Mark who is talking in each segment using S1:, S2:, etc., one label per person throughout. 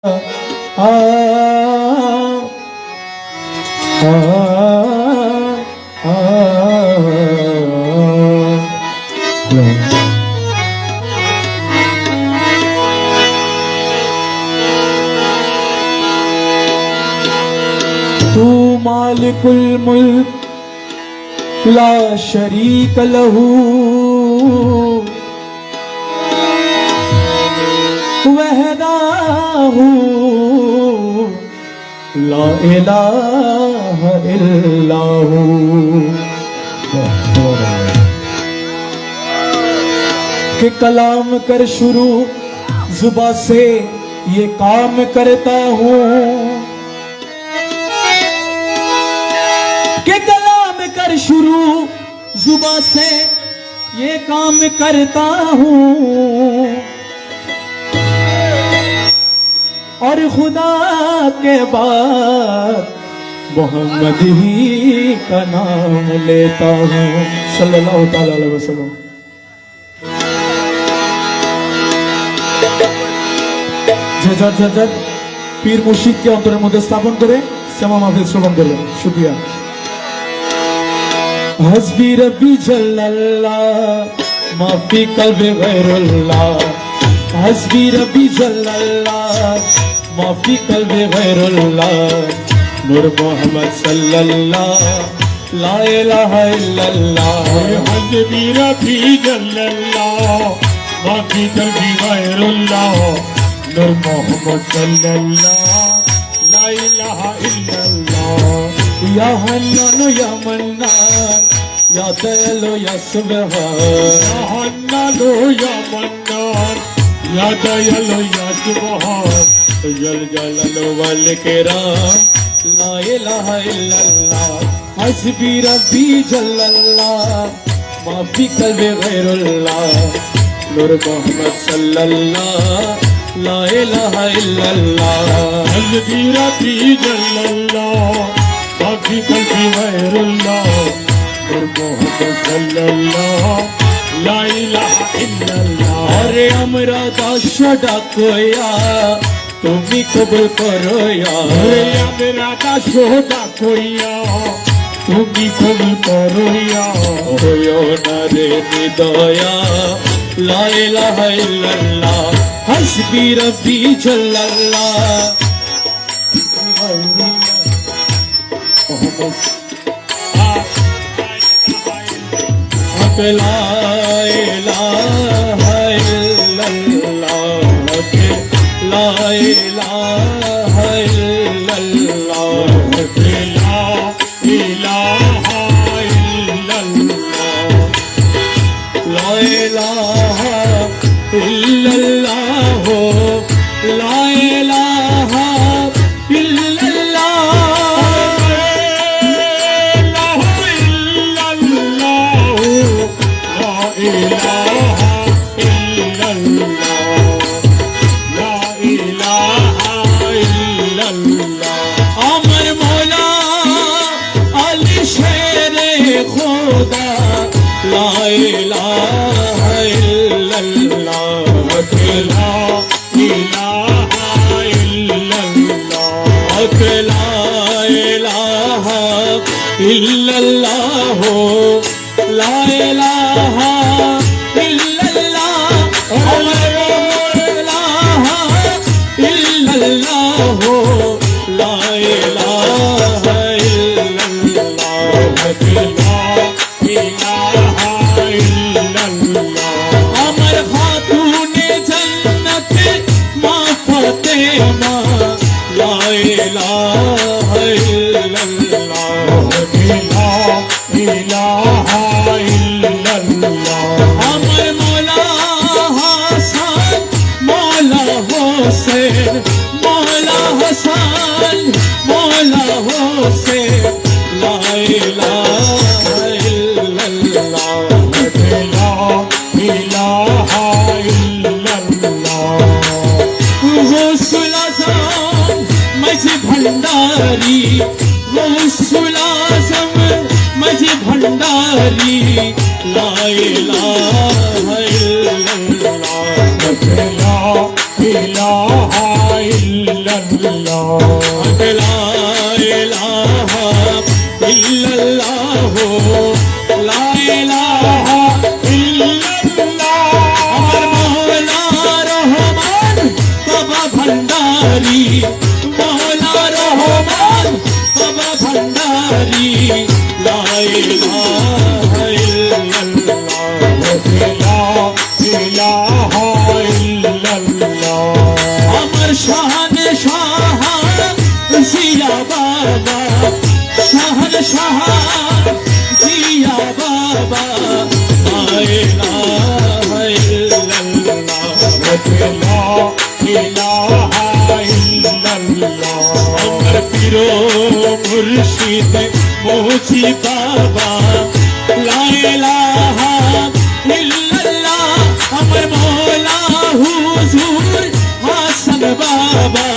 S1: तू मालिकुल मुल्क ला शरीक लहू वहदाहू ला इलाहा इल्लाहू। कि कलाम कर शुरू जुबा से ये काम करता हूँ, कि कलाम कर शुरू जुबा से ये काम करता हूँ, और खुदा के बाद मोहम्मद ही का नाम लेता हूँ सल्लल्लाहु ताला अलैहि वसल्लम। जज पीर मुर्शिद के अंतरेर मध्य स्थापन करे श्यामा माहफिल श्रवण करবেন। शुक्रिया। हस्बी रब्बी जल्लल्लाह माफी कल्बे गैरुल्लाह, हस्बी रब्बी जल्लल्लाह माफी कल्बे गैरुल्लाह, नूर मोहम्मद सल्लल्लाह ला इलाहा इल्लल्लाह।
S2: हस्बी रब्बी जल्लल्लाह माफी कल्बे गैरुल्लाह, नूर मोहम्मद सल्लल्लाह ला इलाहा इल्लल्लाह।
S1: या हन्नान या मन्नान या दयालु या सुबहान,
S2: या हन्नान या मन्नान या दयालु या सुबहान,
S1: जल जलालो वल किराम ला इलाहा इल्लल्लाह। हस्बी रब्बी जल्लल्लाह माफी कल्बे गैरुल्लाह, नूर मोहम्मद सल्लल्लाह ला इलाहा इल्लल्लाह।
S2: हस्बी रब्बी जल्लल्लाह माफी कल्बे गैरुल्लाह, नूर मोहम्मद सल्लल्लाह ला इलाहा इल्लल्लाह।
S1: अरे हमरा दाशा डाकोया তুমি কবুল করো ইয়া,
S2: मेरा दासोदा कोइया তুমি কবুল করো ইয়া।
S1: ওয়ো নারে নিদয়া লা ইলাহা ইল্লাল্লাহ। হাসবি রব্বি জাল্লাল্লাহ লা ইলাহা ইল্লাল্লাহ, লা ইলাহা ইল্লাল্লাহ,
S2: ला इलाहा इल्लल्लाह,
S1: লা ইলাহা ইল্লাল্লাহ, লা ইলাহা ইল্লাল্লাহ,
S2: ला इलाहा इल्लल्लाह, ला इलाहा इल्लल्लाह।
S1: আমার মৌলা আলী শেরে খোদা লা ইলাহা ইল্লাল্লাহ,
S2: ला इलाहा इल्लल्लाह,
S1: লা ইলাহা ইল্লাল্লাহ, লা ইলাহা ইল্লাল্লাহ, আমার মৌলা ইল্লাল্লাহ, লা ইলাহা ইল্লাল্লাহ,
S2: ला इलाहा इल्लल्लाह।
S1: আমার খাতুনে জান্নাত মা ফাতেমা লা ইলাহা ইল্লাল্লাহ,
S2: ला इलाहा इल्लल्लाह,
S1: আমার মৌলা হাসান মৌলা হোসেন, মৌলা হাসান মৌলা হোসেন লা ইলাহা ইল্লাল্লাহ,
S2: ला इलाहा इल्लल्लाह।
S1: গৌসুল আজম মাঝি ভান্ডারি, গৌসুল আজম মাঝি ভান্ডারি লা ইলাহা ইল্লাল্লাহ,
S2: لا إله إلا
S1: ভান্ডারি মৌলা রহমান বাবা ভান্ডারি লা ইলাহা ইল্লাল্লাহ আমার শাহানে শাহা জিয়া বাবা শাহান শাহা জিয়া বাবা লা ইলাহা ইল্লাল্লাহ আমার পীর মুর্শিদ মুজি বাবা লা ইলাহা ইল্লাল্লাহ আমার মৌলা হুজুর হাসান বাবা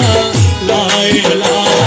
S1: লা ইলাহা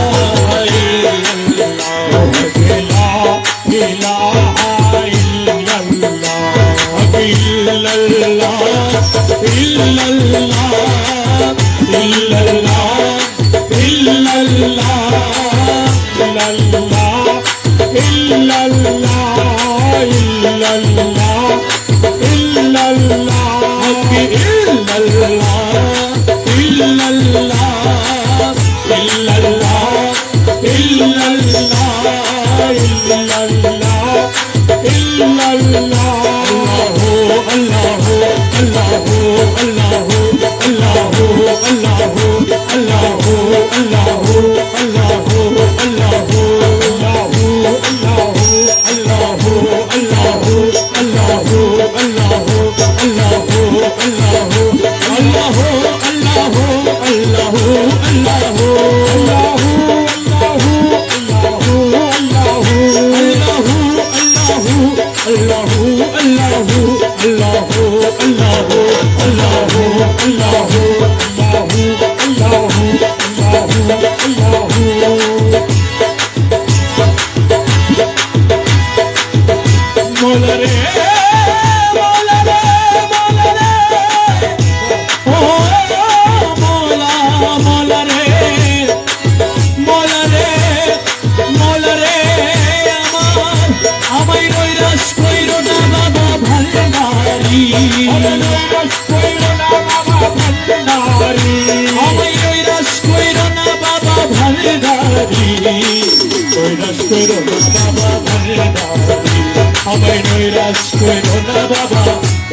S1: আমায় নৈরাশ কইরো না বাবা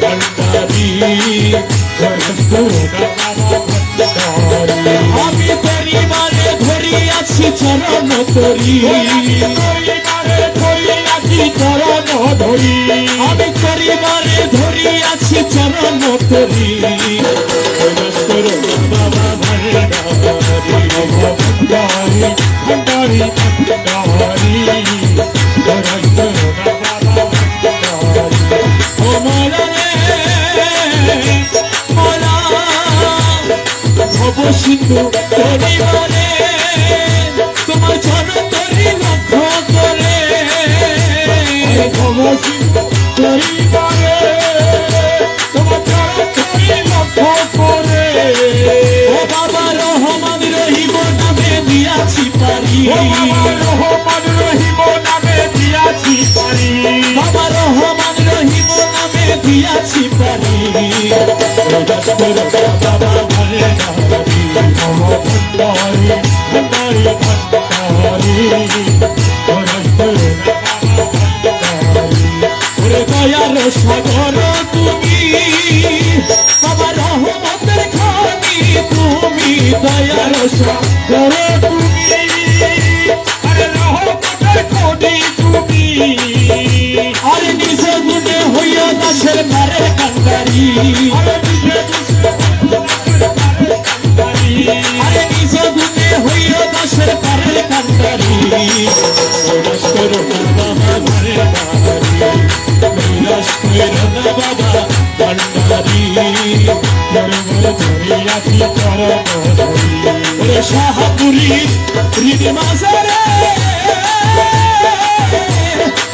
S1: ভান্ডারি আমি পরিবারে ধরি আছি চরণ তরি আমি পরিবারে ধরি আছি চরণ তরি নৈরাশ কইরো না বাবা ভান্ডারি সিন্ধু পরিবারে তোমার চরণ তরি লক্ষ্য করে পরিবারে তোমার চরণ তরি লক্ষ্য করে ও বাবা রহমান রহিম নামে দিয়াছি পারি রহমান রহিম নামে দিয়াছি পারি বাবা রহমান রহিম নামে দিয়াছি পারি বাবা সাগর তুমি বাবা রহমতের খানি তুমি দয়ার সাগর তুমি আরে রহমতের খানি তুমি আরে নিজ গুণে হইয়া দাসের মারে কান্দারি আরে নিজ গুণে হইয়া দাসের মারে কান্দারি বাবা ভান্ডারি শাহপুরি রিদি মাজারে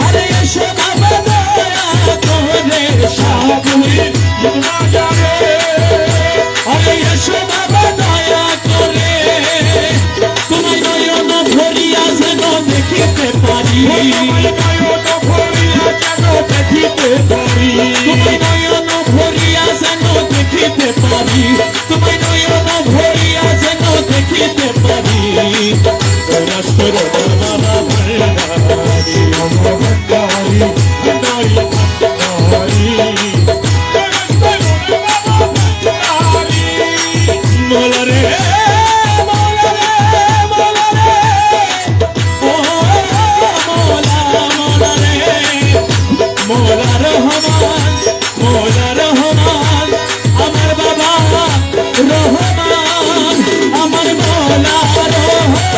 S1: আরে এসো বাবা দয়া করে শাহপুরি মাজারে আরে এসো বাবা দয়া করে তোমায় নয়ন ভরিয়া যেন দেখিতে পারি দেখিতে পারি তোমায় নয়ন ভরিয়া যেন দেখিতে পারি তোমায় নয়ন ভরিয়া যেন
S2: মাস্টার বাবা ভান্ডারি ভান্ডারি ভান্ডারি ভান্ডারি মোলা রে
S1: মোলা রে মোলা রে ও মোলা মোলা রে মোলা রহমান মোলা রহমান আমার বাবা রহমান আমার মোলা রহমান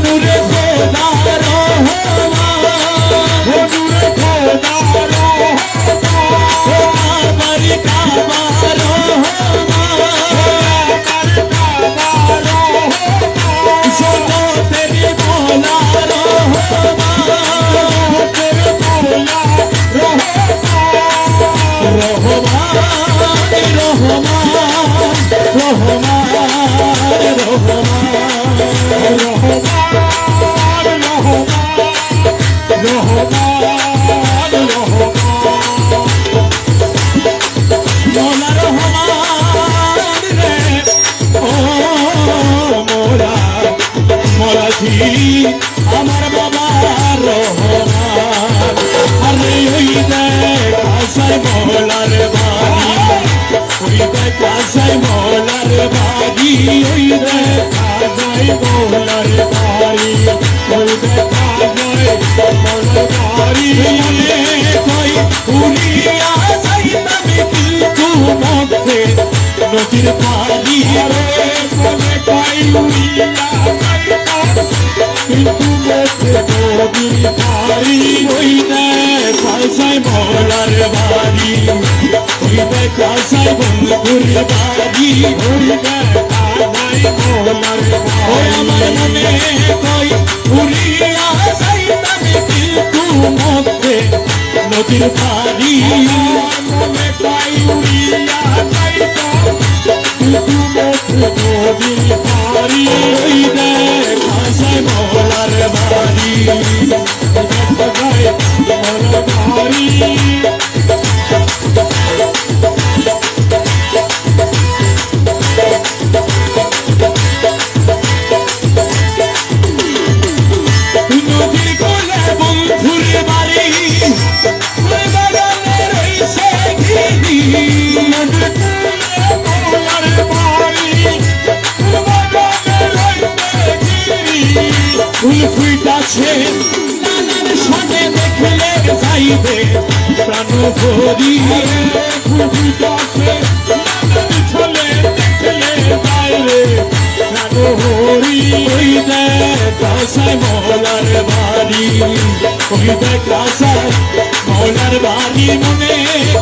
S1: নূরে খোদা রহমান
S2: নূরে খোদা
S1: কাবার কাবা রহমান শোনো তেরি মোলা রহমান
S2: তেরে মোলা
S1: আমার বাবা রহমান আরে ওই দেখ আসাই মোলার বাড়ি ওই দেখ আসাই মোলার বাড়ি ওই দেখ
S2: আজাই মোলার বাড়ি ওই দেখা যায় মোলার বাড়ি
S1: মনে কই উড়িয়া যাইতাম কিন্তু মধ্যে নদীর পানি
S2: আরে মনে পাই উড়িয়া যাইতাম কিন্তু মেঘে নদীর পাড়ি
S1: ওই দেখ আসাই মোলার বাড়ি ওই দেখ আসাই বন্ধুর বাড়ি
S2: ওই দেখা যায় মোলার
S1: ওই আমার
S2: বাড়ি
S1: মনে কই উড়িয়া যাইতাম কিন্তু মধ্যে নদীর পানি
S2: মনে পাই উড়িয়া যাইতাম কিন্তু মেঘে নদীর পাড়ি
S1: ওই দেখ আসাই মোলার বাড়ি
S2: দেখা যায় মোলার বাড়ি
S1: নদীর কোলে বন্ধুর বাড়ি ওই বাগানে রইছে ঘিরি
S2: মোলার বাড়ি বাগানে রইছে ঘিরি
S1: ফুল ফুইতাছে নানার সাথে দেখলে যাইবে প্রাণ ভরি
S2: ফুলটাছে নানান ছলে দেখলে বাইরে
S1: হরি ওই দেখ আসাই মোলার বাড়ি ওই দেখ আসাই মোলার বাড়ি মনে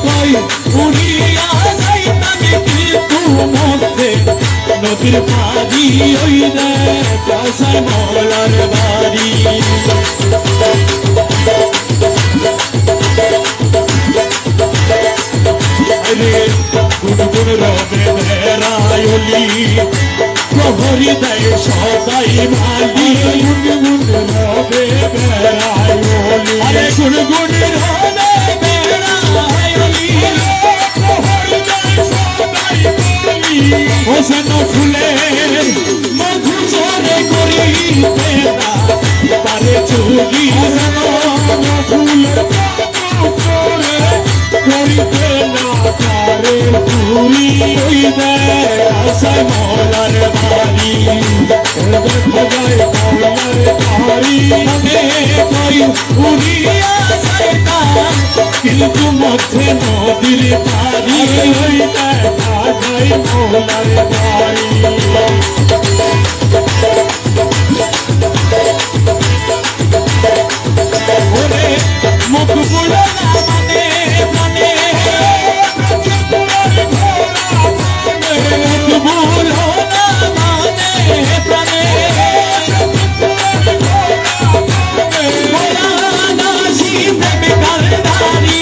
S1: কই উড়িয়া যাইতাম কিন্তু মধ্যে নদীর পানি ওই দেখ আসাই মোলার বাড়ি রে গুনগুন রবে বেড়ায়লি প্রহরী দেয় সদাই মালি
S2: গুনগুন রবে বেড়ায়লি
S1: আরে গুনগুন রবে বেড়ায়লি
S2: প্রহর দেয় সদাই মালি
S1: হোসেন ফুলের মধু চরে করিতে পারে চুরি
S2: ফুলের করে করিতে না পারে
S1: পুরি ওই দেখ আসাই মোলার বাড়ি
S2: দেখা যায় মোলার বাড়ি
S1: আমি কই উড়িয়া যাইতাম কিন্তু মধ্যে নদীর পানি
S2: ওই দেখা যায় মোলার বাড়ি
S1: ওরে মুখ বুড়ো না মানে প্রাণে মুখ বুড়ো না মানে প্রাণে মোলানা শীতে বেকারদারি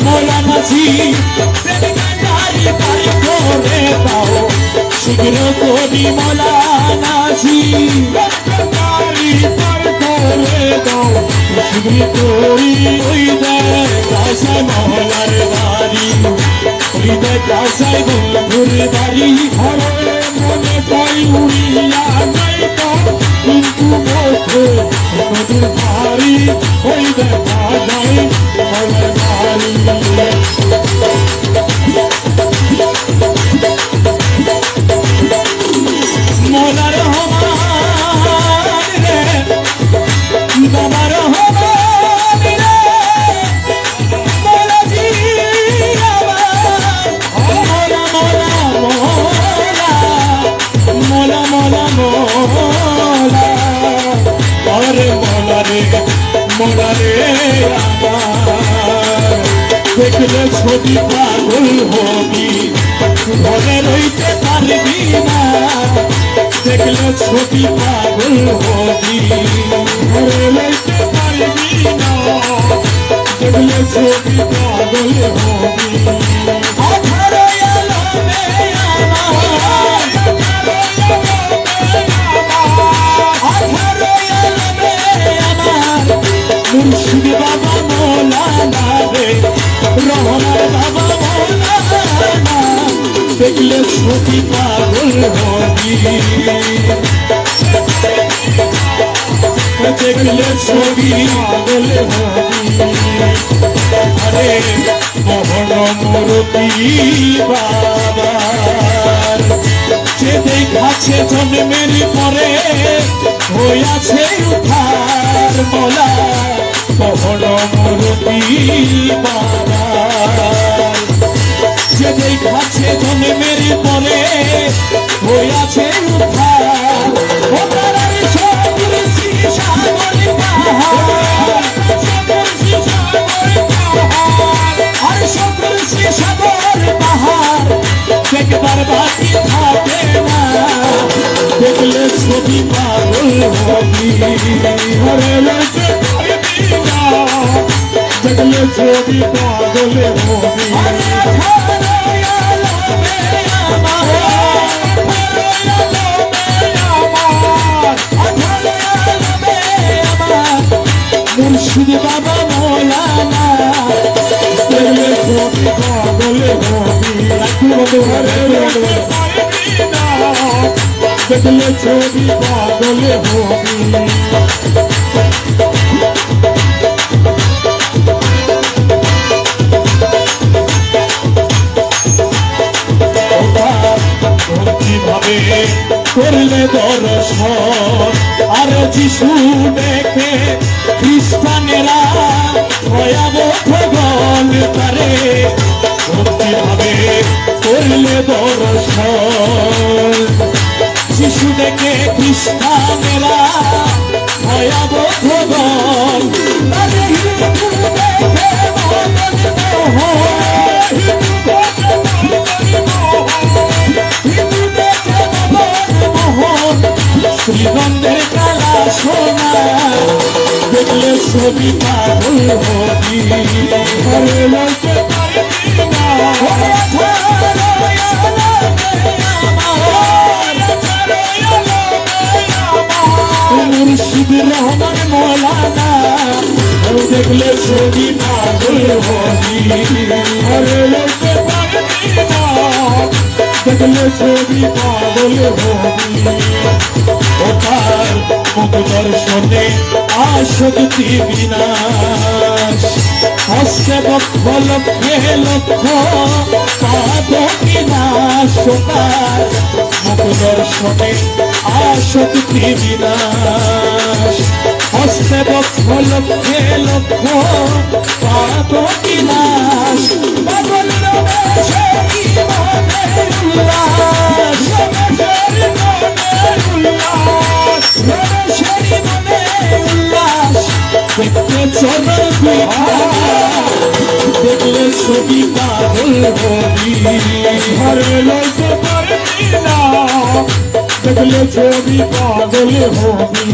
S1: মোলানা শীতে বেকারদারি পার করে দাও শীঘ্র করি মোলানা শীতে
S2: বাড়ি পার করে দাও
S1: ওই দেখ আসাই মোলার বাড়ি ওই কাসাই বন্ধুর বাড়ি
S2: ঘরে মনে পাই উড়িয়া যাইতা কিন্তু বসে নদীর ধারি ওই দেখা যায় মনের বাড়ি
S1: মোলা রহমান রে বাবা রহমান রে মোলাজি আমার মোলা মোলা মোলা মোলা মোলা আরে মোলা রে আমার দেখলে ছবি পাগল হবি ঘরে রইতে পারবি না দেখলে ছবি পাগল হবি
S2: ঘরে লইতে পারবি না দেখলে ছবি পাগল হবি
S1: আঠারো আলমে আমার আঠারো আলমে আমার মুর্শিদ বাবা মৌলানা রে রহমান বাবা মৌলানা দেখলে ছবি পাগল হবি দেখলে ছবি পাগল হবি আরে মোহন মুরতি বাবার যে দেখাছে জন্মের পরে হইয়াছে উঠার মোলা মোহন মুরতি বাবার যে দেখাছে জন্মের পরে হইয়াছে উঠার ও তারার সবুর সাগর পাহাড় আর সবুর সাগর পাহাড় দেখবার বাকি থাকে না দেখলে ছবি পাগল হবি
S2: ঘরে লইতে পারবি না দেখলে ছবি পাগল হবি
S1: মুর্শিদ বাবা মৌলানা
S2: দেখলে ছবি পাগল হবি ঘরে লইতে পারবি না দেখলে ছবি পাগল হবি
S1: কিভাবে করলে দর্শন আর যিশু দেখে খ্রিস্টানেরা ভয়াবহ গল করে কিভাবে করলে দর্শন যিশু দেখে খ্রিস্টানেরা ভয়াবহ গল তাদের হিন্দু দেখে শ্রীগন্ধের কালা সোনা দেখলে ছবি পাগল হবি
S2: ঘরে লইতে পারবি না
S1: মুর্শিদ রহমান মৌলানা দেখলে ছবি পাগল হবি
S2: ঘরে লইতে পারবি না দেখলে ছবি পাগল হবি
S1: ওটার মুখ দর্শনে আসক্তি বিনাশ হস্তে বক্ষ লক্ষ্যে লক্ষ্য পাদ বিনাশ ওটার মুখ দর্শনে আসক্তি বিনাশ হস্তে বক্ষ লক্ষ্যে লক্ষ্য পাদ বিনাশ পাগল রমেশে কি মনের উল্লাস দেখতে চলো দেখলে ছবি পাগল হবি
S2: ঘরে লইতে পারবি না দেখলে ছবি পাগল হবি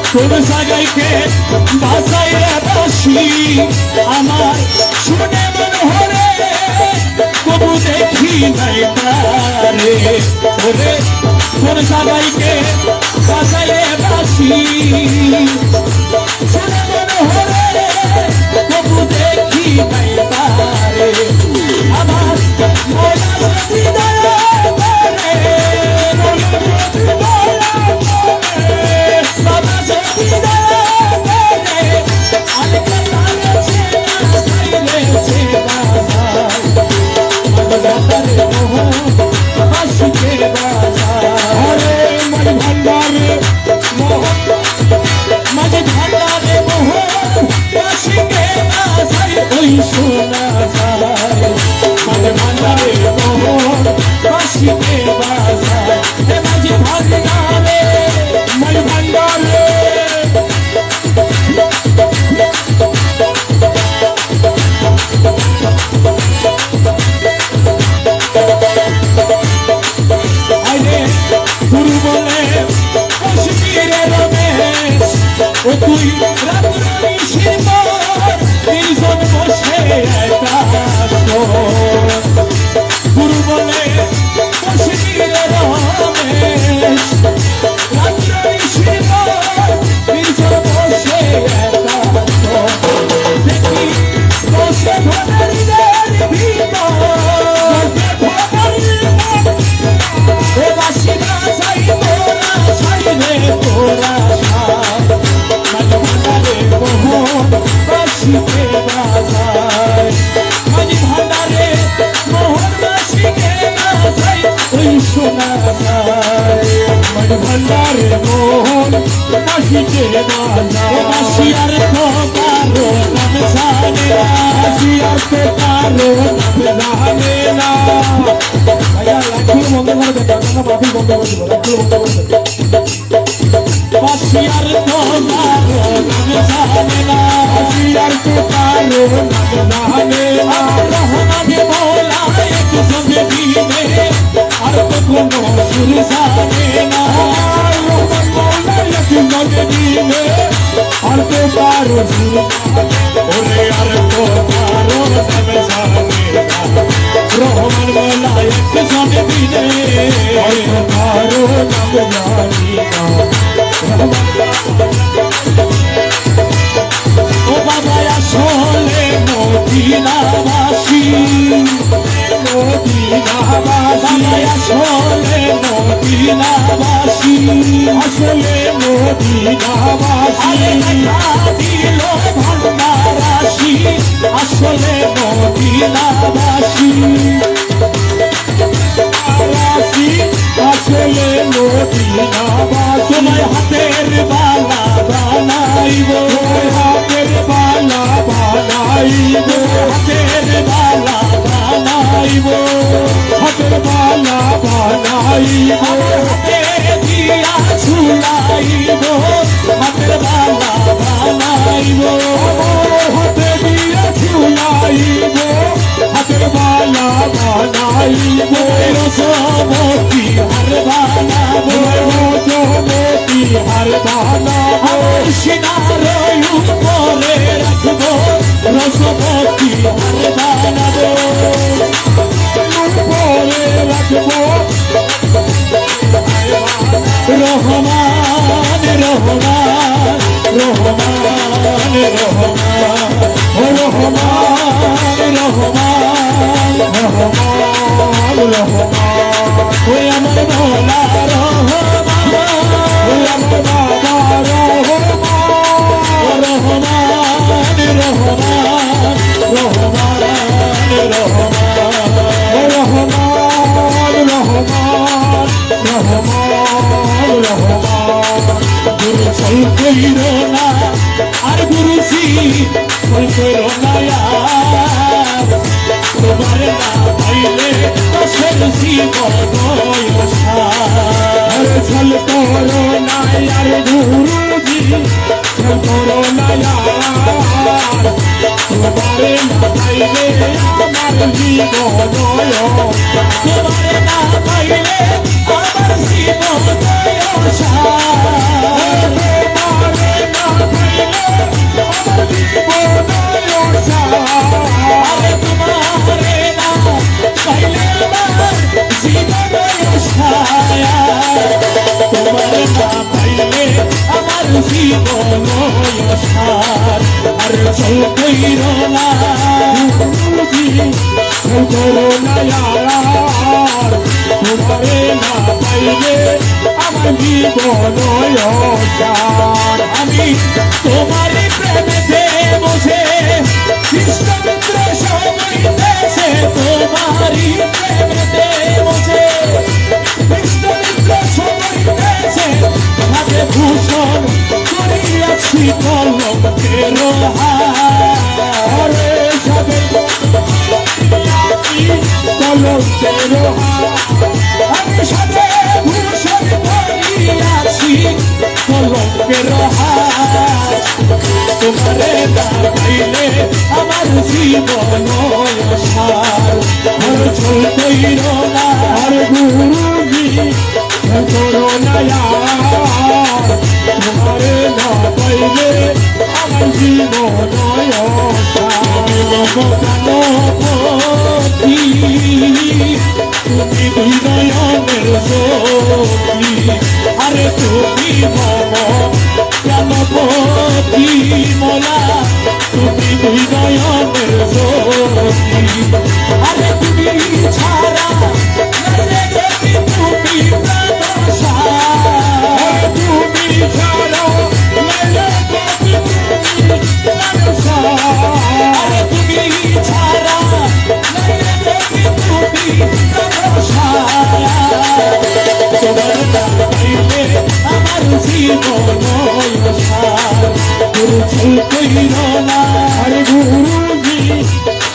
S1: তোর জায়গাকে বাসাইয়া বসি আমার শুনে মন হরে তবু দেখি নাই তারে ওরে তোর সবাইকে বাজায়ে বাসি শুনে মন হরে তবু দেখি নাই তারে আমার ময়না যদি দয়া করে বাবা যদি দয়া করে আলেকা তালেছে না চাইলেছে বাজার বাজারে মোহন বাসিকে বাজার
S2: হরে মাঝ ভান্ডারে মোহন
S1: মাঝে ভান্ডারে মোহন বাসিকে বাজার ওই শোনা যায় মাঝে ভান্ডারে মোহন বাসিকে বাজার মাঝে ভান্ডারে
S2: মাঝ ভান্ডারে
S1: আইরে গুরু বলে কাশ্মীরে রমেশ ও তুই রাত্রি শিবর তিনজন বসে একা গুরু বলে কাশ্মীরে রমেশ রাত্রি শিবর তিনজন বসে একা দেখি বসে ভোটারিদের ভিতর ও বাসি বাসাই তোরা সাইরে তোরা মাঝ ভান্ডারে মোহন বাসিকে বাজায় মাঝ ভান্ডারে মোহন বাসিকে বাজায় ওই শোনা যায়
S2: মাঝ ভান্ডারে মোহন বাসিকে বাজায়
S1: বাসিয়ার তো কারো নাম জানে না
S2: বাসিয়ার তো কারো নাম জানে না ভাইয়া লাঠি বন্ধ করে দেখ আমরা মাফি বন্ধ করে দেবো লাঠি বন্ধ করে দেখ
S1: বাসিয়ার তো কারো নাম জানে না
S2: বাসিয়ার তো কারো নাম জানে না
S1: রহমানে মৌলা এক সঙ্গে দিনে আর তো কোনো সুর জানে না
S2: রহমান মৌলা একই নদে দিলে আর তো কারো সুর
S1: ওরে আর তো কারো নাম জানে না রহমান মৌলা এক সঙ্গে দিনে
S2: আর তো কারো নাম জানি না
S1: ও বাবা আসলে মদিনাবাসী
S2: মদিনাবাসী
S1: বাবা আসলে মদিনাবাসী
S2: আসলে মদিনাবাসী
S1: আরে দেখা দিল ভান্ডারাসী আসলে মদিনাবাসী
S2: বাসী আসলে মদিনাবাসী
S1: তোমার হাতের বালা বানাইব
S2: হাতের বালা বানাইব
S1: হাতের বালা বানাইব
S2: হাতের বালা বানাইব
S1: আমার হাতে দিয়া ঝুলাইব হাতের বালা বানাইব
S2: হাতে দিয়ে ঝুলাইব হাতের বালা বানাইব
S1: রসমতি হার বানাবো
S2: রজমতি হার বানাবো
S1: আমার সিনার উপরে রাখবো রসমতি হার বানাবো
S2: উপরে রাখবো
S1: রহমান রহমান রহমান রহমান
S2: ও রহমান
S1: রহমান
S2: রহমান রহমান
S1: ওই আমার ভোলা রহমান
S2: ওই আমার বাবা রহমান
S1: রহমান রহমান রহমান রহমান
S2: ও রহমান রহমান রহমান রহমান
S1: গুরু সই কইর না আর গুরু সি সই কইর না আর তোমার না পাইলে দশের জীবন
S2: হরে ছল করো না আর গুরুজি ছল করো না আর তোমারে না পাইলে আমার জীবন
S1: তোমার না পাইলে আমার জীবন চল কইর না
S2: তোমারে না পাইলে আমার জীবন অসার।
S1: আমি তোমারই প্রেমেতে বসে কৃষ্ণমিত্র সবাইতেছে তোমারই প্রেমেতে বসে কৃষ্ণমিত্র সবাইতেছে হাতে ভূষণ করিয়াছি কলঙ্কের হার
S2: সবে কলঙ্কের
S1: আমি সাথে ভূষণ করিয়াছি কলঙ্কের হার তোমারে না পাইলে আমার জীবন সার চল কইর না
S2: আর গুরুজি করোনায়া তোমারে না পাইলে আমার জীবন
S1: প্রাণপতি তুমি হৃদয়ের জ্যোতি আরে তুমি মম প্রাণপতি মোলা তুমি হৃদয়ের জ্যোতি আরে তুমি ছাড়া তুমি প্রাণসার
S2: তুমি ছাড়া
S1: আরে তুমি ছাড়া তুমি তোমার পাইলে আমার জীবন গুরু চল কইর না
S2: আর গুরুজি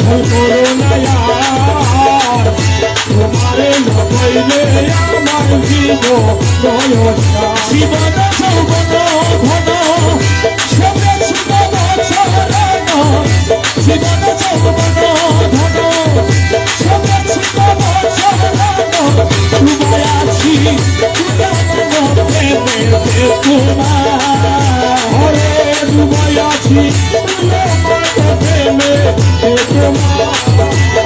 S2: করোনায়া তোমারে না পাইলে আমার জীবন
S1: জীবন যৌবন ধন সবে সুবন চরণ জীবন যৌবন ধন সবে সুবন চরণ ডুবাই আছি প্রেমেতে তোমার
S2: হরে ডুবাই আছি প্রেমে তোমার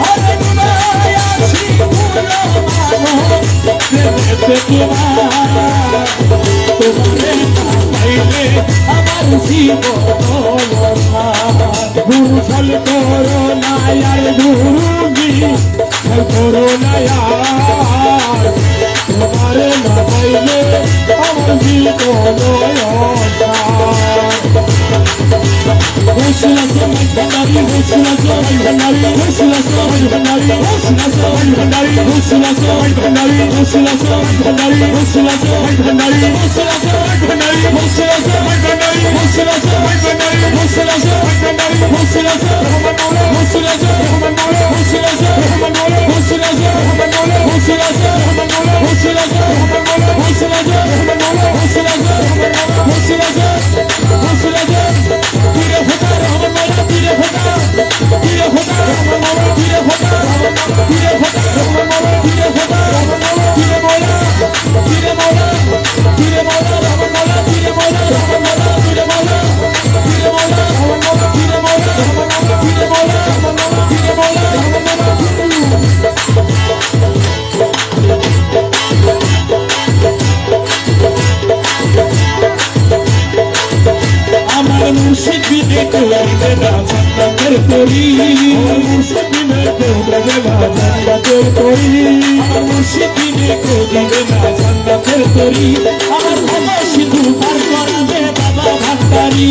S1: হরে ডুবাই আছি প্রেমেতে তোমার তোমারে পাইলে আমার জীবন
S2: গুরু ফল করোনায়ার গুরুজি ফল করোনায়ার তোমারে না পাইলে আমার জীবন
S1: Husla samay bhandari, husla samay bhandari, husla samay bhandari, husla samay bhandari, husla samay bhandari, husla samay bhandari, husla samay bhandari, husla samay bhandari, husla samay bhandari, husla samay bhandari, husla samay bhandari, husla samay bhandari, husla samay bhandari, husla samay bhandari, husla samay bhandari, husla samay bhandari, husla samay bhandari, husla samay bhandari, husla samay bhandari, husla samay Tire fota Rahman Mola, tire fota, tire fota Rahman Mola, tire fota, tire fota Rahman Mola, tire fota Rahman Mola, tire Mola, tire Mola, tire Mola Rahman Mola, tire Mola Rahman Mola, tire Mola, tire Mola Rahman Mola, tire Mola Rahman Mola, tire Mola Rahman Mola, tire Mola Rahman আমার মুর্শিদ বিনে করিবে না জান্নাতের তরি আমার মুর্শিদ বিনে করিবে না জান্নাতের তরি আমার মুর্শিদ বিনে করিবে না জান্নাতের তরি আমার ভবা সিন্ধু পার করাবে বাবা ভান্ডারি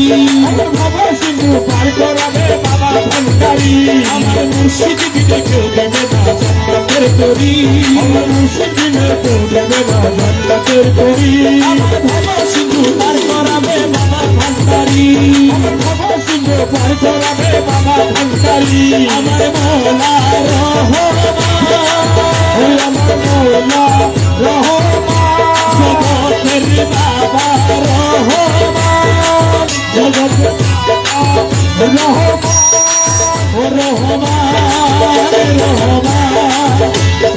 S1: আমার ভবা সিন্ধু পার করাবে বাবা ভান্ডারি আমার মুর্শিদ বিনে করিবে না জান্নাতের তরি আমার মুর্শিদ বিনে করিবে না জান্নাতের তরি আমার ভবা সিন্ধু পার করাবে বাবা ভান্ডারি আমার ভবা সিন্ধু পার করাবে বাবা ভান্ডারি আমার মওলা রহমান আমার মওলা রহমান জগতের বাবা রহমান জগতের রহমান ও রহমান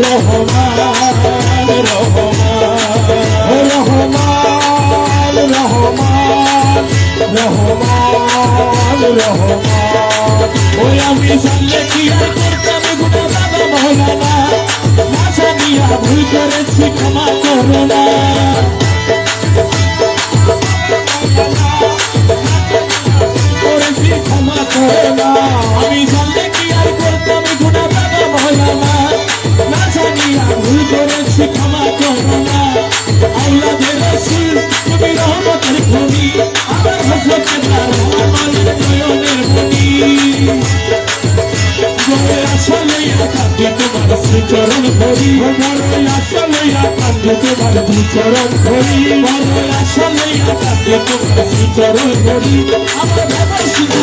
S1: রহমান রহমান রহমান রহমান ওই আমি জানলে কি আর করতাম গুণা দাদা মৌলানা না জানিয়া ভুল করেছি ক্ষমা করো না করেছি ক্ষমা
S2: করে না।
S1: আমি জানলে কি আর করতাম গুনাহ বাবা মওলানা, না জানিয়া ভুল করেছি ক্ষমা করো না। আওলাদে রাসূল তুমি রহমতের খনি, আমার হযরত তার মালিক নয়নের মনি। বড় আশা লইয়া কাঁদি তোমার শ্রীচরণ ধরি,
S2: বড় আশা লইয়া কাঁদি তোমার শ্রীচরণ ধরি,
S1: বড় আশা লইয়া কাঁদি তোমার শ্রীচরণ ধরি। আমার বাবা শুধু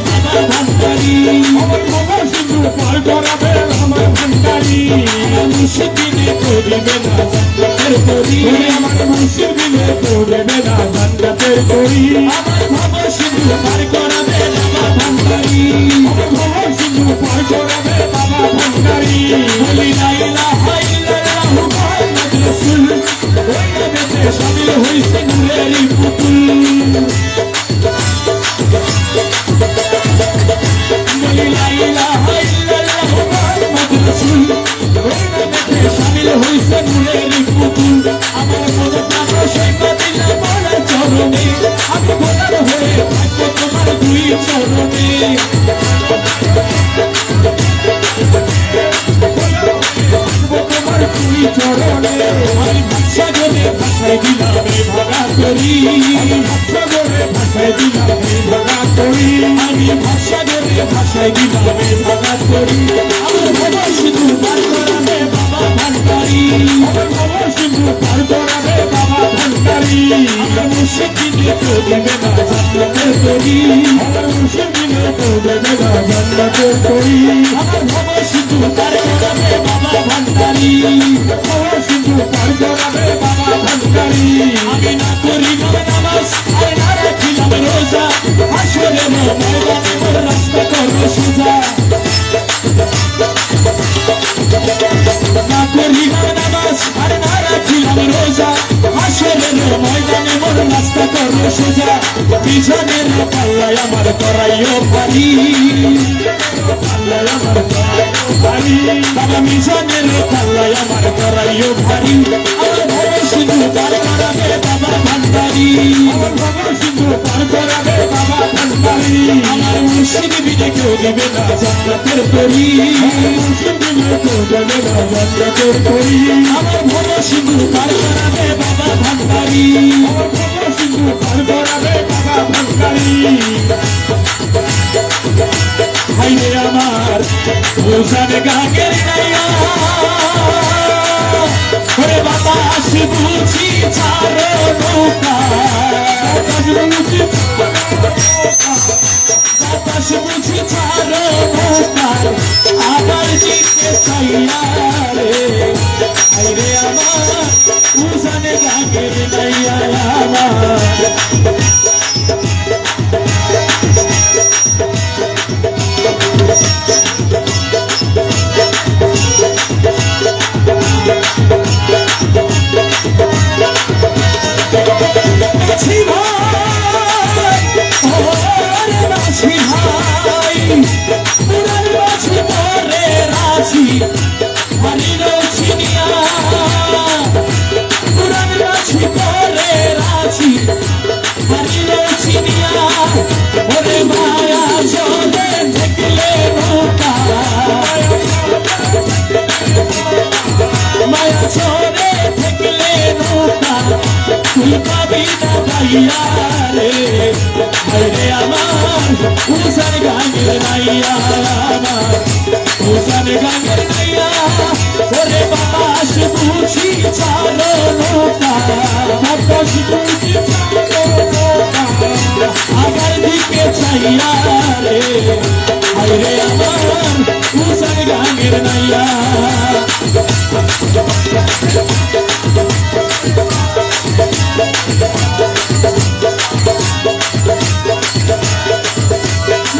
S1: বাবা ভান্ডারি,
S2: আমার বাবা শুধু পার করাবে আমার ভান্ডারি।
S1: আমার মুর্শিদিনে করিবে না জান্নাতের তরি,
S2: আমার মুর্শিদিনে করবে না জান্নাতের তরি।
S1: আমার বাবা শুধু পার করাবে বাবা ভান্ডারি।
S2: আমার বাবা শুধু পার করাবে বাবা ভান্ডারি।
S1: বলি লা ইলাহা ইল্লাল্লাহু মুহাম্মাদুর রাসূল, ওই নামেতে শামিল হইছে নূরেরই পুতুল। বলি লা ইলাহা ইল্লাল্লাহু মুহাম্মাদুর রাসূল, ওই নামেতে শামিল হইছে নূরেরই পুতুল। আমার মন প্রাণ সৈকত দিলা বলার চরণে, আমি গোলার হয়ে থাকবো তোমার দুই চরণে।
S2: তোমার দুই চরণে
S1: আমি ভাষাগরে ভাষায় দিলাম ভাগা করি,
S2: সাগরে ভাসাই দিলাম ভাগা করি।
S1: আমি ভাষাগরে ভাষায় দিলাম ভাগা করি। আমার বাবা শুধু পার করাবে বাবা ভান্ডারি,
S2: আমার বাবা শুধু পার করাবে বাবা ভান্ডারি।
S1: আমার মুর্শিদিনে কেউ দিবে না জান্নাতের তরি,
S2: আমার মুর্শিদিনে করবে না জান্নাতের তরি।
S1: আমার বাবা শুধু পার করাবে বাবা ভান্ডারি।
S2: বাবা শুধু পার করাবে বাবা ভান্ডারি।
S1: আমি না করিলাম নামাজ আর না রাখিলাম রোজা, আসরে ময়দানে মোর রাস্তা করো সোজা। না করিলাম নামাজ আর না রাখিলাম রোজা, আসরে ময়দানে মোর রাস্তা করো সোজা। পিছনের পাল্লায় আমার করাইও ভারী,
S2: আল্লাহ আমার করাইও ভারী।
S1: বাবা মিজানের পাল্লায় আমার করাইও ভারী। আমার ভালো শুধু পার করাবে বাবা ভান্ডারি,
S2: আমার বাবা শুধু পার করাবে বাবা ভান্ডারি।
S1: আমার মুর্শিদ বিনে কেউ দেবে না জান্নাতের তরি।
S2: আমার মুর্শিদিনে করবে না জান্নাতের তরি।
S1: আমার ভালো শুধু পার করাবে বাবা ভান্ডারি,
S2: আমার বাবা শুধু পার করাবে বাবা ভান্ডারি।
S1: ভাইরে আমার রোজান গাঙ্গের নাইয়া, ওরে বাতাস বুঝি ছাড়ো নৌকা,
S2: বাতাস বুঝি
S1: বাতাস বুঝি ছাড়ো নৌকা, আবার দিকে চাইয়া রে। ভাইরে আমার রোজান গাঙ্গের নাইয়া আমার। মাঝি ভাই, ওরে মাঝি ভাই, পুরান মাঝি পরে রাজি, হারিল চিনিয়া। পুরান মাঝি পরে রাজি, হারিল চিনিয়া। ওরে মায়া জলে ঠেকলে নৌকা, মায়া জলে ঠেকলে নৌকা, তুই পাবি না গাইয়া রে। হায়রে আমার উজান গাঙ্গের নাইয়া, আমার উজান গাঙ্গের নাইয়া। ওরে বাতাস বুঝি চালো নৌকা,
S2: বাতাস বুঝি ছাড়ো নৌকা,
S1: আবার দিকে চাইয়া রে। হায়রে আমার উজান গাঙ্গের নাইয়া।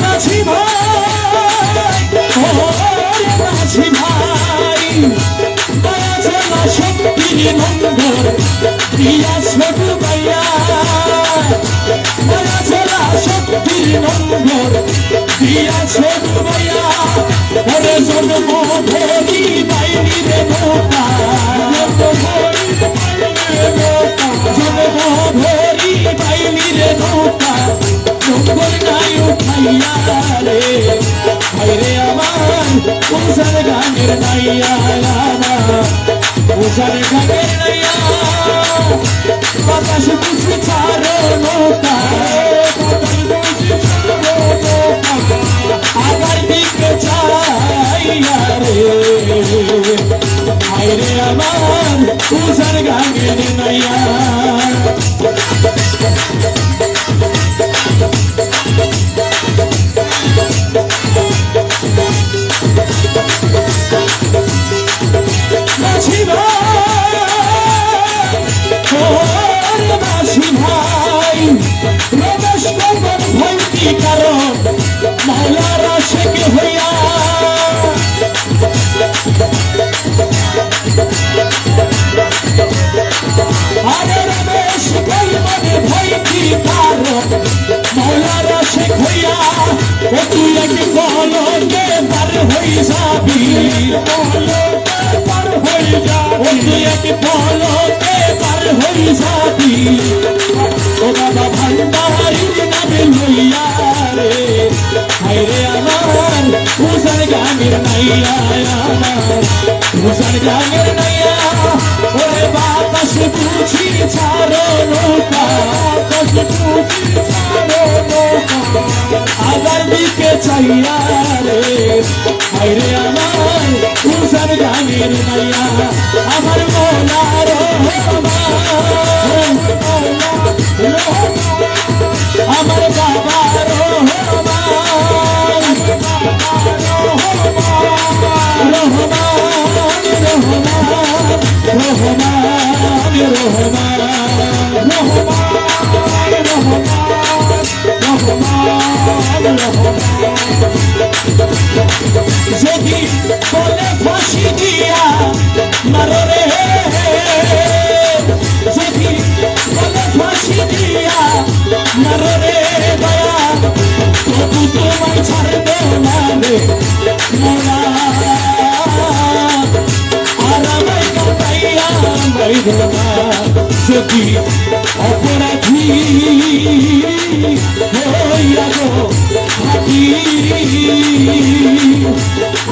S1: মাঝি ভাই, ওরে মাঝি ভাই, দয়া জলা শক্তির নন্দর দিয়া ছোট ভাইয়া। দয়া জলা শক্তির নন্দর দিয়া ছোট ভাইয়া। ওরে জন্ম ধরি বাইনি রে নৌকা, জন্ম ধরি বাইনি রে নৌকা, জঙ্গল নাই উঠাইয়া নাইয়া রে হায়রে আমার উষার গানের নাইয়া আমার উষার গানের নাইয়া বাতাস বুঝি ছাড়ো নৌকা আগার দিকে চাইয়া রে হায়রে আমার উষার গানের নাইয়া কারণ মাওলারা শেখ হইয়া আরে রমেশ কই মনে ভয় কি কারণ মাওলারা শেখ হইয়া ও তুই এক কলকে পার হই যাবি পার হই যা ও তুই এক কলকে পার হই যাবি ও বাবা ভান্ডারি নামে লইয়া রে হায়রে আমার উষার গানের নাইয়া আমার উষার গানের নাইয়া ওরে বাতাস বুঝি ছাড়ো নৌকা বাতাস বুঝি ছাড়ো নৌকা আগার দিকে চাইয়া রে হায়রে আমার উষার গানের নাইয়া আমার মনার আমার বাবার যদি বলে ফাঁসি দিয়া মারো রে যদি বলে ফাঁসি দিয়া মারো রে দয়া তবু তোমায় ছাড়বে না রে মোরা আর আমায় কাটাইয়া মাইরো না যদি অপরাধী হইয়া গো থাকি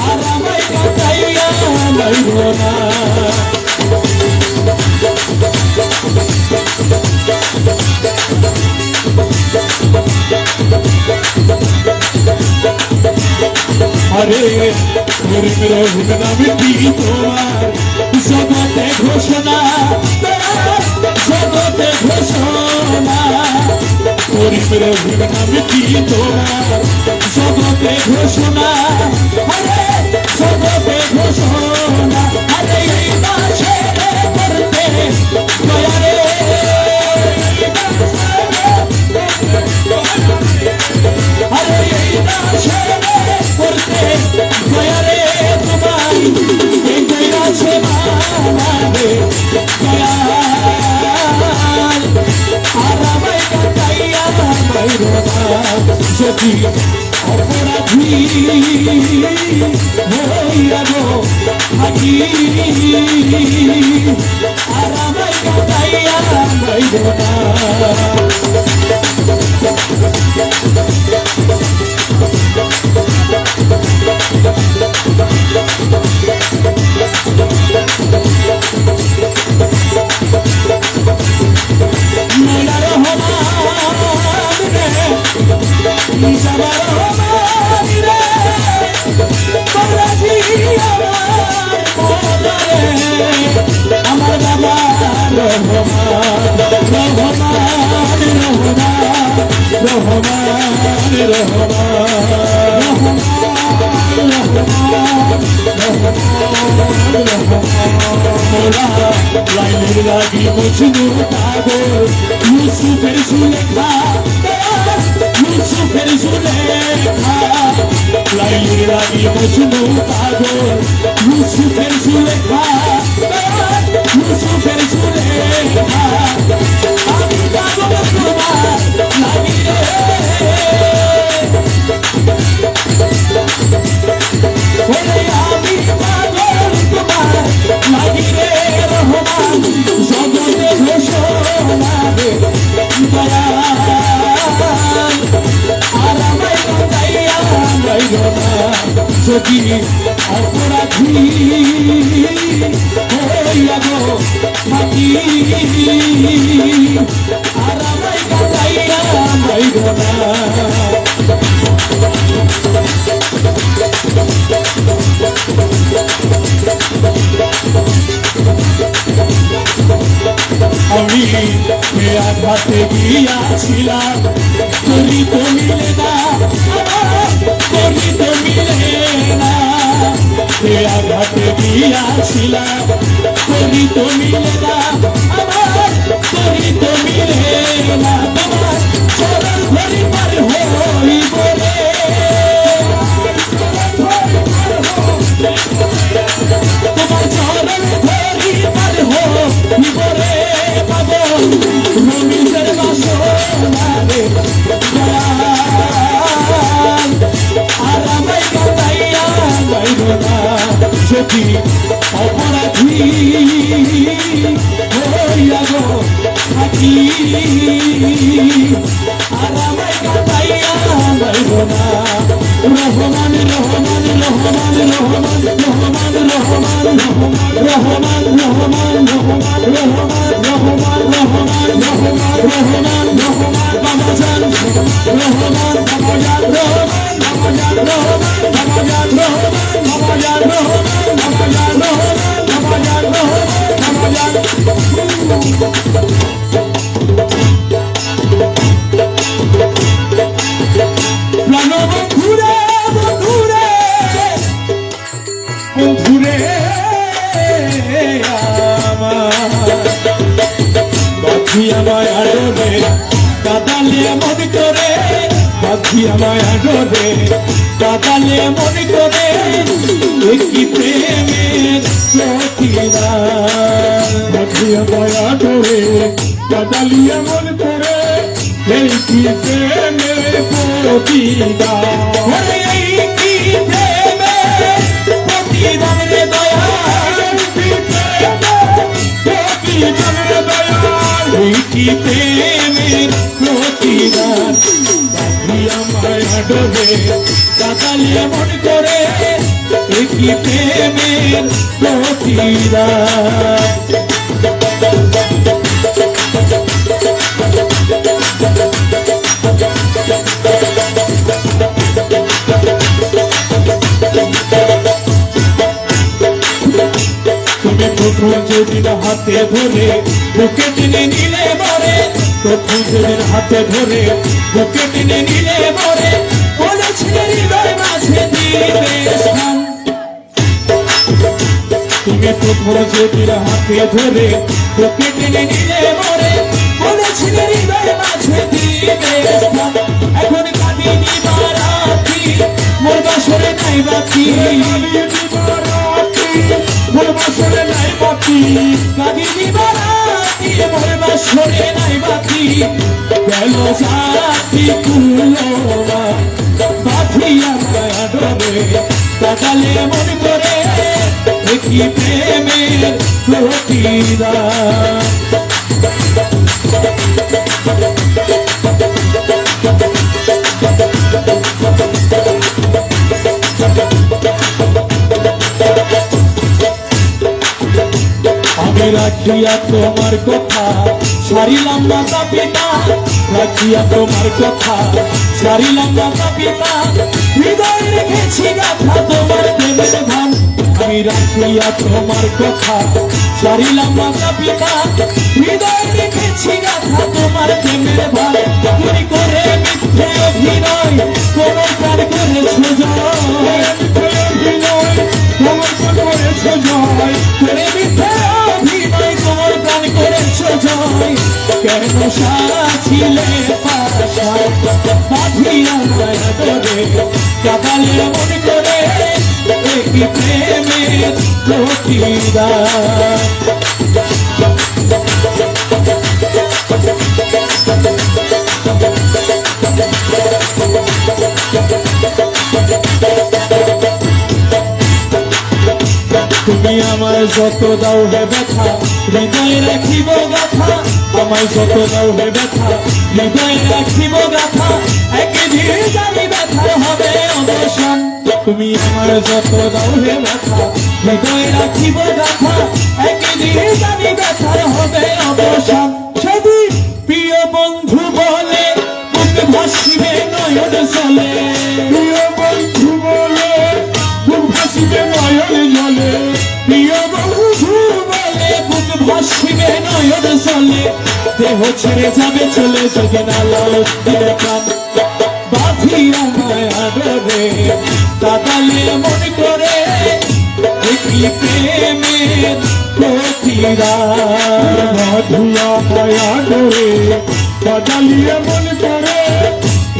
S1: আর আমায় কাটাইয়া মাইরো না আরে নামটি তোমার জগতে ঘোষণা জগতে ঘোষণা পরিবের নামটি তোমার জগতে ঘোষণা আরে জগতে ঘোষণা আরে এই মাসে করতে দয়ারে আরে এই মাসে করতে দয়ারে তোমার এই দয়াছে মানাবে দয়াল আর আমায় কাটাইয়া মাইরো না যদি অপরাধী হইয়া গো থাকি আর আমায় কাটাইয়া মাইরো না আমার বাবা লাইনের লাগি মজনু পাগল ইউসুফের সুলেখা ইউসুফের সুলেখা লাইনের লাগি মজনু পাগল ইউসুফের সুলেখা ইউসুফের সুলেখা আমি পাগল তোমার লাগি রে আমি পাগল তোমার লাগি রে রহমান জগতে ঘোষণা রে দয়াল আর আমায় যদি অপরাধী হইয়া গো থাকি আর আমায় কাটাইয়া মাইর না আমি আঘাতে গিয়াছিলাম করি তো মিলে না করি তো মিলে না আঘাতে গিয়াছিলাম করি তো মিলে না আমার করি তো মিলে না তোমার চরণ ধরি পার হইব রে তোমার চরণ ধরি পার হইব রে রমিজের বাসনারে আর আমায় কাটাইয়া যাইব না যদি অপরাধী হইয়া গো থাকি আর আমায় কাটাইয়া যাইব না রহমান রহমান রহমান রহমান রহমান রহমান রহমান রহমান রহমান রহমান রহমান রহমান রহমান রহমান রহমান বাবাজান রহমান বাবাজান রহমান বাবাজান রহমান বাবাজান রহমান বাবাজান রহমান বাবাজান রহমান বাবাজান রহমান প্রাণবন্ধুরে বন্ধুরে বন্ধুরে বাঁধি আমায় আডরে কাদালে মন করে বাঁধি আমায় আডরে কাদালে মন করে কি প্রেমের প্রতিদান বাঁধি আমায় আডরে কাদালিয়া মন করে কি প্রেমের প্রতিদান কি প্রেমের প্রতিদান রে দয়া কি প্রেমের প্রতিদান বাঁধি আমায় আডরে কাদালিয়া মন করে কি প্রেমের প্রতিদান তুমি প্রথম যেদিন হাতে ধরে বুকে টেনে নিলে মরে প্রথম যেদিন হাতে ধরে বুকে টেনে নিলে মরে বলেছিলে হৃদয় মাঝে দিবে স্থান তুমি প্রথম যেদিন হাতে ধরে বুকে টেনে নিলে মরে বলেছিলে হৃদয় মাঝে দিবে স্থান এখন কাঁদিনি বারাতি মোর বাসরে নাই বাতি মোর বাসরে নাই বাতি কাঁদিনি বারাতি মোর বাসরে নাই বাতি গেল সাথী কুলো বাঁধিয়া মায়া ডরে কাটালে মন করে কি প্রেমের প্রতিদান আমি রাখিয়া তোমার কথা সারিলাম মাতা পিতা রাখিয়া তোমার কথা সারিলাম মাতা পিতা হৃদয় রেখেছি গাথা তোমার প্রেমের ধান আমি রাখিয়া তোমার কথা সারিলাম মাতা পিতা হৃদয় রেখেছি গাথা তোমার প্রেমের ধান তুমি করে মিথ্যে অভিনয় কোন প্রাণ করেছো জয় করে মিথ্যে অভিনয় তোমার প্রাণ করেছো জয় কেন সাছিলে পাশায় বাঁধিয়া মায়া ডরে কাদালে মন করে কি প্রেমের প্রতিদান তুমি আমায় যত দাও হে ব্যথা হৃদয়ে রাখিব গাথা আমায় যত দাও হে ব্যথা হৃদয়ে রাখিব গাথা একদিন জানি ব্যথা হবে অবসান
S2: তুমি আমার যত দাও হে ব্যথা হৃদয়ে রাখিব গাথা একদিন জানি ব্যথার হবে অবসান সেদিন প্রিয় বন্ধু বলে বুক ভাসিবে নয়ন জলে
S1: প্রিয় বন্ধু বলে বুক ভাসিবে নয়ন জলে
S2: প্রিয় বন্ধু বলে বুক ভাসিবে নয়ন জলে দেহ ছেড়ে যাবে চলে যাবে না লালচ দিলে প্রাণ বাঁধিয়া মায়া ডোরে কাদালে মন করে দেখি প্রেমের প্রতিরাম
S1: বাঁধিয়া মায়া ডোরে কাদালিয়া মন করে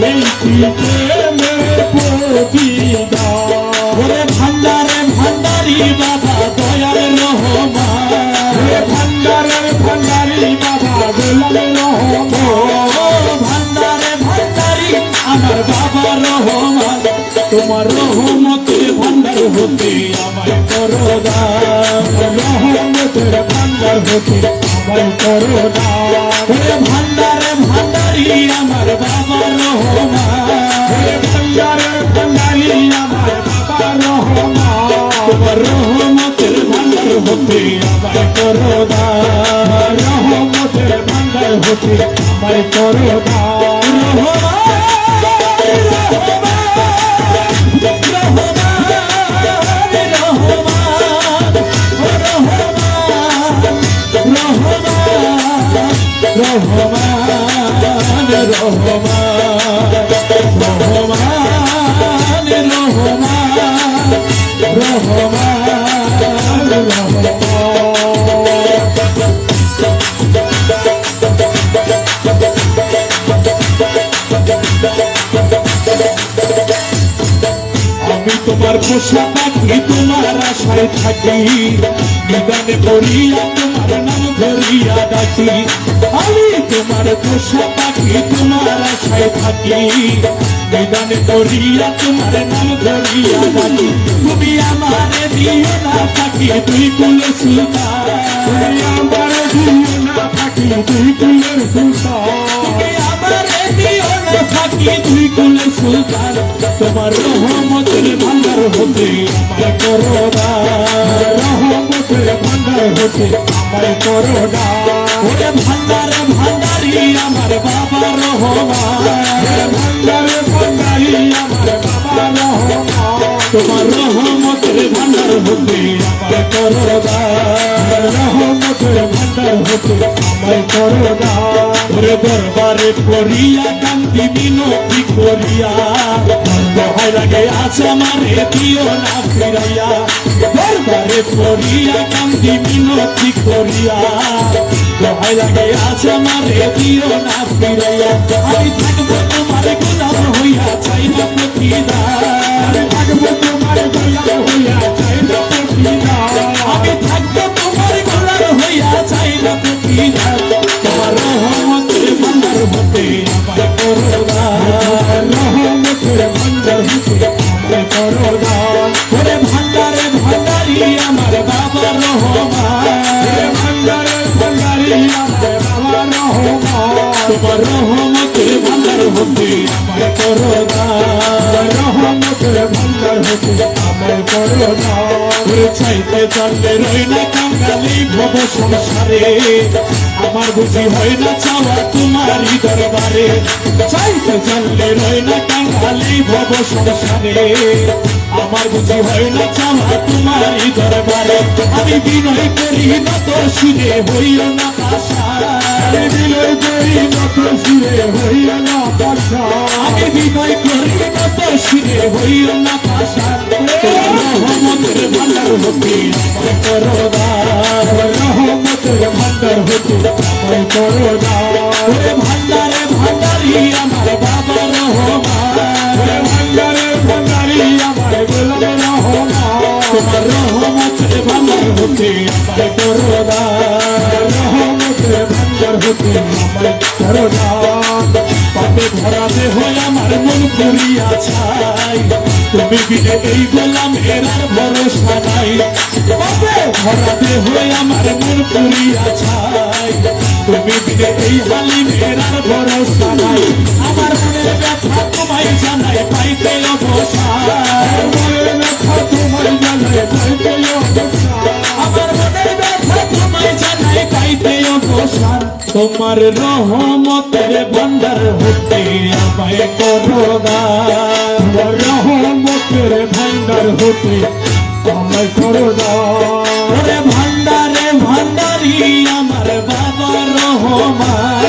S1: এই কি প্রেমের প্রতিদান
S2: ওরে ভান্ডারে ভান্ডারি বাবা দয়ার রহমান
S1: ভান্ডারের ভান্ডারি বাবা গোলামের রহমান
S2: ও ভান্ডারে ভান্ডারি আমার বাবা রহমান তোমার রহমতের ভান্ডার হতে আমায় করো দান
S1: রহমতের ভান্ডার হতে আমায় করো দান
S2: ওরে ভান্ডারে ভান্ডারি আমার বাবা রহমান
S1: ভান্ডারের ভান্ডারি আমার বাবা রহমান
S2: তোমার রহমতের ভান্ডার হতে আমায় করো দান
S1: রহমতের ভান্ডার হতে আমায় করো দান
S2: আমি তোমার পোষা পাখি তোমার আশায় থাকি নিদানে পড়িয়া তোমার নাম ধরিয়া ডাকি আমি তোমার পোষা পাখি তোমার আশায় থাকি নিদানে পড়িয়া তোমার নাম ধরিয়া ডাকি তুমি আমারে দিও না থাকি তুই কুলে সুলতান
S1: তুমি আমার দিও না থাকি তুই কুলের সুলতান
S2: তুমি আমারে দিও না থাকি তুই কুলে সুলতান তোমার রহমতের ভান্ডার হতে আমায় করো দান
S1: রহমতের ভান্ডার হতে আমায় করো দান
S2: ওরে ভান্ডারে ভান্ডারি আমার বাবা রহমান
S1: ভান্ডারে ভান্ডারি আমার বাবা রহমান
S2: তোমার রহমতের ভান্ডার হতে আমায় করো দান
S1: রহমতের ভান্ডার হতে আমায় করো দান
S2: ওরে দরবারে পড়িয়া কান্দি মিনতি করিয়া দহাই লাগে আজ আমারে দিও না ফিরাইয়া দরবারে পড়িয়া কান্দি মিনতি করিয়া দহাই লাগে আজ আমারে দিও না ফিরাইয়া আমি থাকবো তোমার গোলাম হইয়া চাই না প্রতিদান
S1: আমি থাকবো তোমার গোলাম হইয়া চাই না প্রতিদান
S2: আমি থাকবো তোমার গোলাম হইয়া চাই না প্রতিদান তোমার রহমতের ভান্ডার হতে আমায় করো দান
S1: রহমতের ভান্ডার হতে আমায় করো দান
S2: ওরে ভান্ডারে ভান্ডারি আমার বাবা রহমান
S1: ভান্ডারে ভান্ডারি আমার বাবা রহমান
S2: তোমার রহমতের ভান্ডার হতে আমায় করো দান
S1: রহমতের ভান্ডার হতে আমায় করো দান
S2: ওরে চাইতে জানলে রই না কাঙ্গালি ভব সংসারে আমার বুঝি হয় না চাওয়া তোমারই দরবারে চাইতে জানলে রই না কাঙ্গালি ভব সংসারে আমার বুঝি হয় না চাওয়া তোমারই দরবারে আমি বিনয় করি না তো শিরে হইও না পাশা
S1: আমি বিনয় করি নত শিরে হইয়া না পাশা
S2: আমি বিনয় করি না তো শিরে হইও না পাশা রহমতের ভান্ডার হতে আমায় করো দান
S1: রহমতের ভান্ডার হতে আমায় করো দান
S2: ওরে ভান্ডারে ভান্ডারি আমার বাবা রহমান
S1: ভান্ডারে ভান্ডারি আমার গোলাম রহমান
S2: তোমার রহমতের ভান্ডার হতে আমায় করো দান
S1: রহমতের ভান্ডার হতে আমায় করো দান
S2: পাপে ধরা দেহ আমার মন পুরিয়া ছাই তুমি বিনে এই গোলাম এরার ভরসা নাই পাপে ধরা দেহ আমার মন পুরিয়া ছাই তুমি বিনে এই হালিম এরার ভরসা নাই আমার মনের ব্যথা তোমায় জানাই পাইতে অবসান
S1: আশার
S2: তোমার রহমতের ভান্ডার হতে আমায় করো দান
S1: তোমার রহমতের ভান্ডার হতে আমায় করো দান
S2: ওরে ভান্ডারে ভান্ডারি আমার বাবা রহমান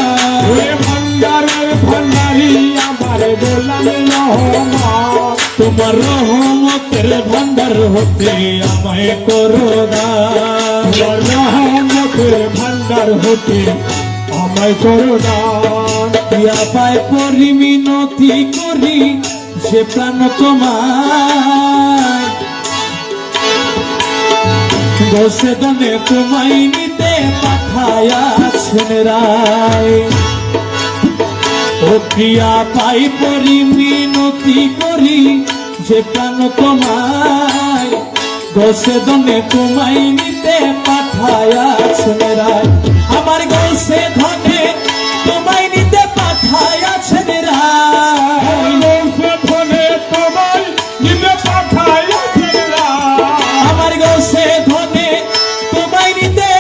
S1: ওরে ভান্ডারের ভান্ডারি আমার গোলাম রহমান
S2: তোমার রহমতের ভান্ডার হতে আমায় করো দান
S1: তোমার রহমতের ভান্ডার হতে আমায় করো দান
S2: ইয়া পায় পরি মিনতি করি সে প্রাণ তোমার বসে দনে তোমায় নিতে পাঠায়াছেন রায় ও প্রিয়া পাই পরি মিনতি করি যে প্রাণ তোমায় বসে দনে তোমায় নিতে পাঠায়াছেন রায় আমার গোসে ধনে তোমায় নিতে পাঠায়াছেন রায়
S1: ধনে তোমায় নিতে পাঠাইয়াছেন রায়
S2: আমার গোসে ধনে তোমায় নিতে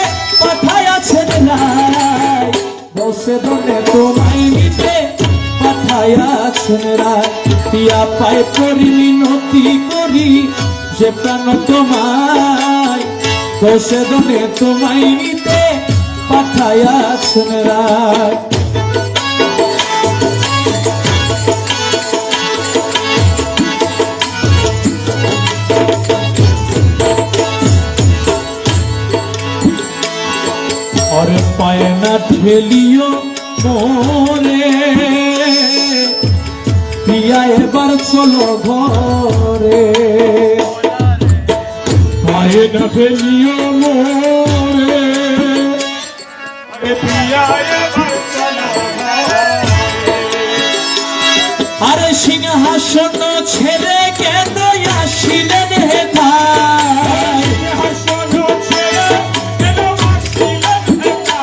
S2: পাঠায়াছেন রায় গোসে ধনে তোমায় নিতে পাঠায়াছেন রায় পিয়া পায় পরি মিনতি করি যে প্রাণ তোমায় গোসে ধনে তোমায় নিতে পাঠায়াছেন রায় और पाए ना ठेलियो मोरे पिया एबार चलो घरे
S1: পায়ে না ফেলিও মোরে আরে প্রিয়া এবার চলো
S2: আরে সিংহাসন ছেড়ে কেন আসিলেন হে ভাই
S1: হাসন ছেড়ে কেন আসিলেন হেতা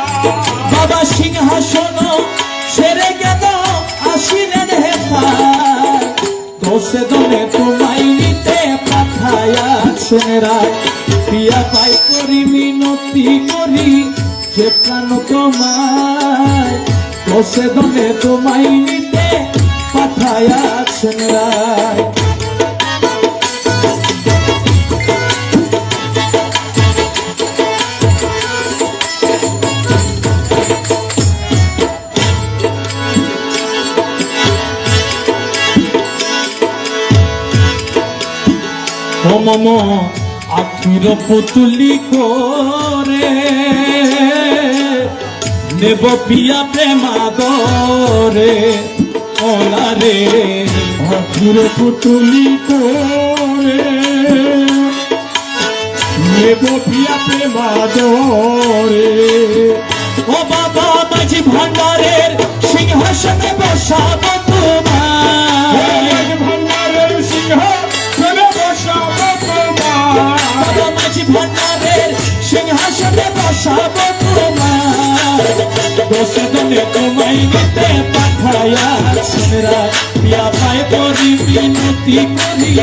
S2: বাবা সিংহাসন ছেড়ে কেন আসিলেন হে ভাই দোষে দনে তোমায় নিতে পাঠায়াছেন রায় পিয়া পাই করি মিনতি করি যে প্রাণ তোমায় দোষে দনে তোমায় নিতে পাঠায়াছেন রায় ও মম আখির পুতুলি করে নেব পিয়া প্রেমাদরে ওলা রে
S1: আখির পুতুলি করে নেব প্রিয়া প্রেমাদরে
S2: ও বাবা মাঝি ভান্ডারের সিংহাসনে বসাবো তোমায়
S1: ভান্ডারের সিংহ ছেড়ে বসাবো তোমার
S2: বাবা মাঝি ভান্ডারের সিংহাসনে বসাবো তোমায় দোষে দনে তোমায় নিতে পাঠায়াছেন রায় পিয়া পায় পরি মিনতি করি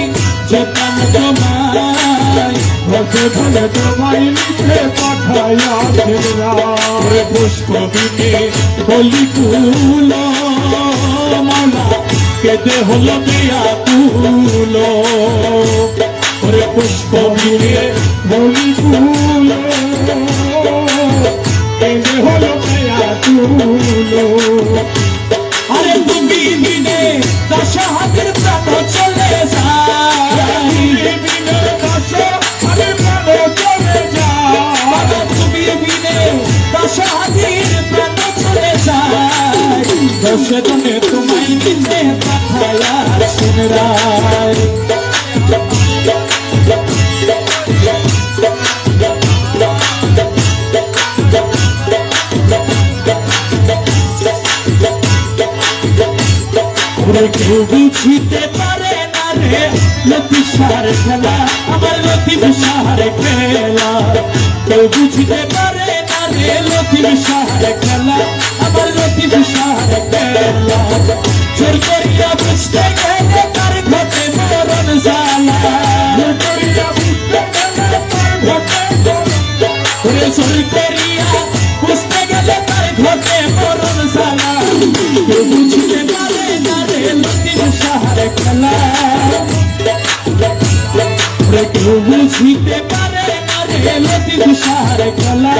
S2: যে প্রাণ তোমায়
S1: বসে ধরে তোমায় নিতে পাঠাইয়াছেন রায়
S2: পুষ্প বিনে বলি কুল মালা কেটে হলো বিয়া কুল ওরে পুষ্প বিনে
S1: বলি ফুল কেঁদে হলো মেয়া তুলো
S2: আরে তুমি বিনে দশ হাতের প্রাণ চলে যায়
S1: বিনে দশ আরে প্রাণ চলে যায়
S2: বাবা তুমি বিনে দশ হাতের প্রাণ চলে যায় দশে দনে তোমায় নিতে পাঠায়াছেন রায় কেউ বুঝিতে পারে না রে লতিফার খেলা আমার লতিফার খেলা কেউ বুঝিতে পারে না রে লতিফার খেলা আমার লতিফার খেলা চোর করিয়া বুঝতে গেলে তার ঘটে মরণ জ্বালা
S1: করিয়া বুঝতে গেলে তার ঘটে
S2: চোর করিয়া বুঝতে গেলে খেলা ওরে কেউ বুঝিতে পারে না রে লতিফ শাহর খেলা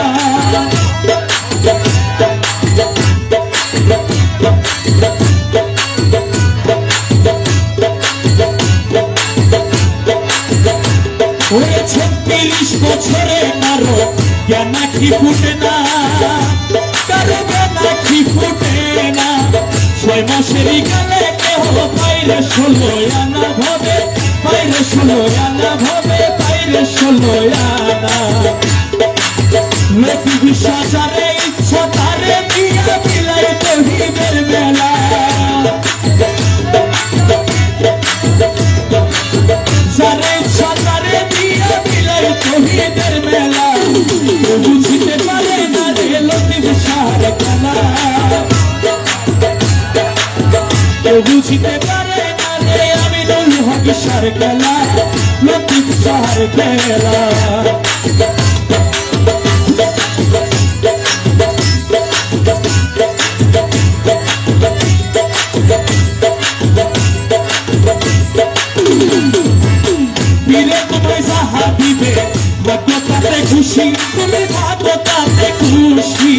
S2: ওরে 36 বছরে কারো জ্ঞান কি ফুটে না কারো জ্ঞান কি ফুটে না 6 মাসেরই গেলে কেহ বাইরে 16 আনা ভাবে বাইরে 16 আনা ভাবে বাইরে 16 আনা লতিফ শাহ যারে ইচ্ছা তারে দিয়া বিলাই তহিদের মেলা যারে ইচ্ছা তারে দিয়া বিলাই তহিদের মেলা বুঝিতে পারে না রে লতিফ শাহর খেলা বুঝিতে পারে না রে আমিনুল হক শাহর খেলা লতিফ শাহর খেলা পীরে তোমায় যাহা দিবে ভাগ্যতাতে খুশি তুমি ভাগ্যতাতে খুশি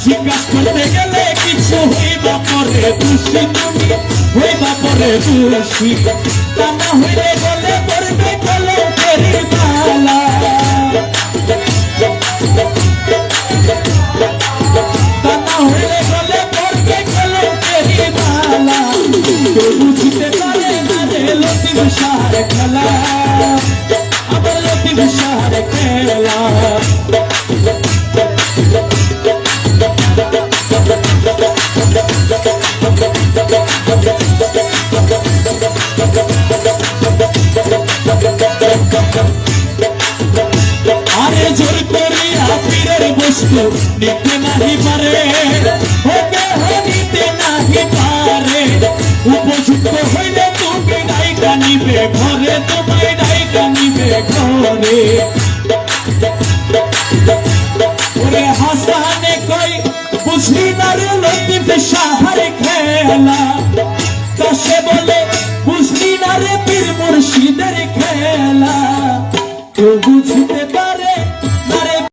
S2: জিজ্ঞাসা করতে গেলে কিছু হইবা পরে খুশি তুমি হইবা পরে খুশি তা না হইলে বলে করবে কলঙ্কের মালা তা না হইলে বলে করবে কলঙ্কের মালা কেউ বুঝিতে পারে না রে লতিফ শাহর খেলা আবার লতিফ শাহর খেলা আরে জোর করিয়া পীরের বস্তু নিতে নাহি পারে ওকে নিতে নাহি পারে উপযুক্ত হইলে তুমি ডাইকা নিবে ঘরে তোমায় ডাইকা নিবে ঘরে ওরে হাসানে কই বুঝলি না রে লতিফ শাহর খেলা তা সে বলে বুঝলি না রে পীর মুর্শিদের খেলা কেউ বুঝতে